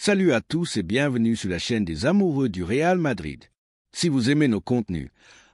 Salut à tous et bienvenue sur la chaîne des amoureux du Real Madrid. Si vous aimez nos contenus,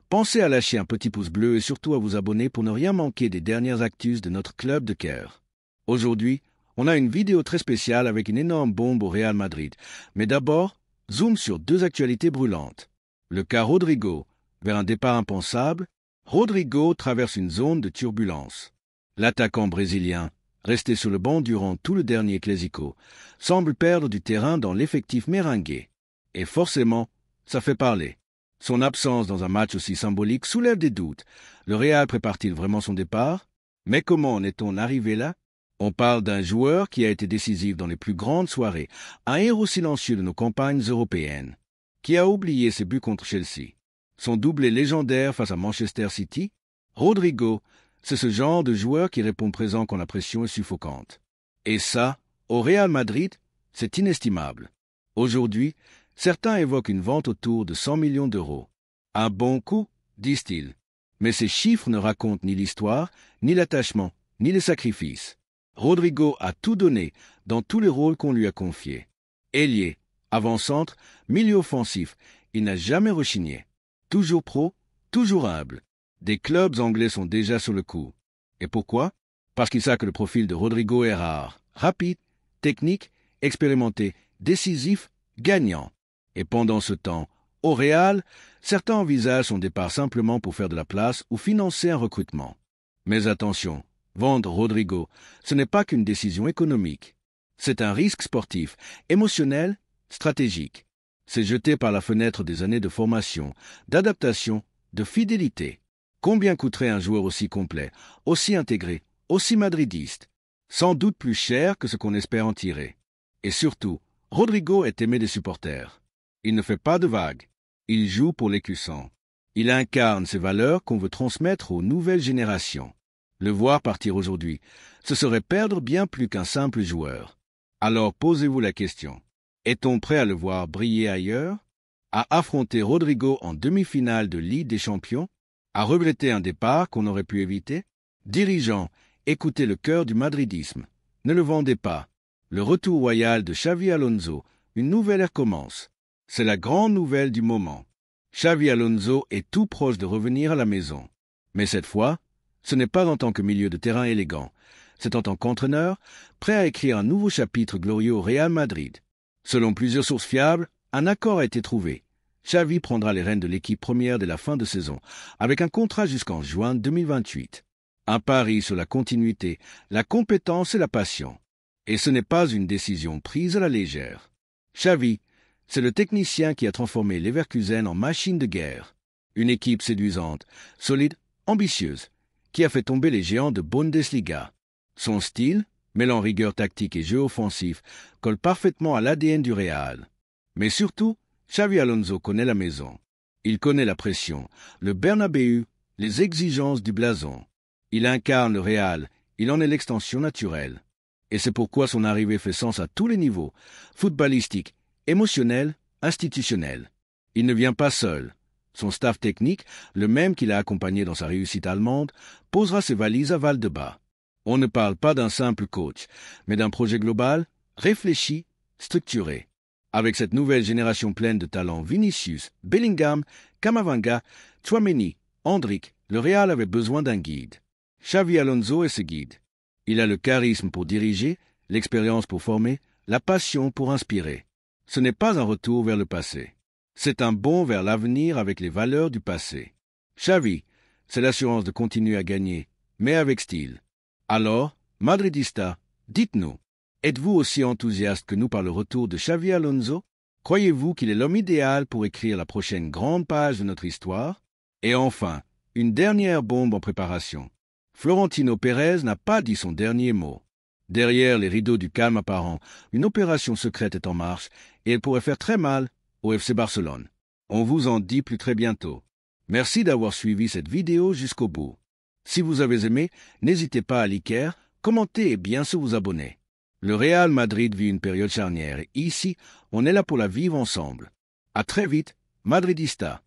pensez à lâcher un petit pouce bleu et surtout à vous abonner pour ne rien manquer des dernières actus de notre club de cœur. Aujourd'hui, on a une vidéo très spéciale avec une énorme bombe au Real Madrid. Mais d'abord, zoom sur deux actualités brûlantes. Le cas Rodrigo, vers un départ impensable, Rodrigo traverse une zone de turbulence. L'attaquant brésilien, resté sur le banc durant tout le dernier Clásico, semble perdre du terrain dans l'effectif merengue. Et forcément, ça fait parler. Son absence dans un match aussi symbolique soulève des doutes. Le Real prépare-t-il vraiment son départ? Mais comment en est-on arrivé là? On parle d'un joueur qui a été décisif dans les plus grandes soirées, un héros silencieux de nos campagnes européennes, qui a oublié ses buts contre Chelsea. Son doublé légendaire face à Manchester City? Rodrigo, c'est ce genre de joueur qui répond présent quand la pression est suffocante. Et ça, au Real Madrid, c'est inestimable. Aujourd'hui, certains évoquent une vente autour de 100 millions d'euros. Un bon coup, disent-ils. Mais ces chiffres ne racontent ni l'histoire, ni l'attachement, ni les sacrifices. Rodrigo a tout donné dans tous les rôles qu'on lui a confiés. Ailier, avant-centre, milieu offensif, il n'a jamais rechigné. Toujours pro, toujours humble. Des clubs anglais sont déjà sur le coup. Et pourquoi? Parce qu'ils savent que le profil de Rodrigo est rare, rapide, technique, expérimenté, décisif, gagnant. Et pendant ce temps, au Real, certains envisagent son départ simplement pour faire de la place ou financer un recrutement. Mais attention, vendre Rodrigo, ce n'est pas qu'une décision économique. C'est un risque sportif, émotionnel, stratégique. C'est jeté par la fenêtre des années de formation, d'adaptation, de fidélité. Combien coûterait un joueur aussi complet, aussi intégré, aussi madridiste? Sans doute plus cher que ce qu'on espère en tirer. Et surtout, Rodrigo est aimé des supporters. Il ne fait pas de vagues. Il joue pour l'écusson. Il incarne ces valeurs qu'on veut transmettre aux nouvelles générations. Le voir partir aujourd'hui, ce serait perdre bien plus qu'un simple joueur. Alors posez-vous la question. Est-on prêt à le voir briller ailleurs? À affronter Rodrigo en demi-finale de Ligue des Champions? À regretter un départ qu'on aurait pu éviter? Dirigeants, écoutez le cœur du madridisme. Ne le vendez pas. Le retour royal de Xavi Alonso, une nouvelle ère commence. C'est la grande nouvelle du moment. Xavi Alonso est tout proche de revenir à la maison. Mais cette fois, ce n'est pas en tant que milieu de terrain élégant. C'est en tant qu'entraîneur, prêt à écrire un nouveau chapitre glorieux au Real Madrid. Selon plusieurs sources fiables, un accord a été trouvé. Xavi prendra les rênes de l'équipe première dès la fin de saison, avec un contrat jusqu'en juin 2028. Un pari sur la continuité, la compétence et la passion. Et ce n'est pas une décision prise à la légère. Xavi, c'est le technicien qui a transformé Leverkusen en machine de guerre. Une équipe séduisante, solide, ambitieuse, qui a fait tomber les géants de Bundesliga. Son style, mêlant rigueur tactique et jeu offensif, colle parfaitement à l'ADN du Real. Mais surtout, Xavi Alonso connaît la maison. Il connaît la pression, le Bernabéu, les exigences du blason. Il incarne le Real, il en est l'extension naturelle. Et c'est pourquoi son arrivée fait sens à tous les niveaux, footballistique, émotionnel, institutionnel. Il ne vient pas seul. Son staff technique, le même qui l'a accompagné dans sa réussite allemande, posera ses valises à Val-de-Bas. On ne parle pas d'un simple coach, mais d'un projet global, réfléchi, structuré. Avec cette nouvelle génération pleine de talents Vinicius, Bellingham, Camavinga, Tchouaméni, Endrick, le Real avait besoin d'un guide. Xavi Alonso est ce guide. Il a le charisme pour diriger, l'expérience pour former, la passion pour inspirer. Ce n'est pas un retour vers le passé. C'est un bond vers l'avenir avec les valeurs du passé. Xavi, c'est l'assurance de continuer à gagner, mais avec style. Alors, Madridista, dites-nous. Êtes-vous aussi enthousiaste que nous par le retour de Xavi Alonso? Croyez-vous qu'il est l'homme idéal pour écrire la prochaine grande page de notre histoire? Et enfin, une dernière bombe en préparation. Florentino Pérez n'a pas dit son dernier mot. Derrière les rideaux du calme apparent, une opération secrète est en marche et elle pourrait faire très mal au FC Barcelone. On vous en dit plus très bientôt. Merci d'avoir suivi cette vidéo jusqu'au bout. Si vous avez aimé, n'hésitez pas à liker, commenter et bien sûr vous abonner. Le Real Madrid vit une période charnière et ici, on est là pour la vivre ensemble. À très vite, Madridista.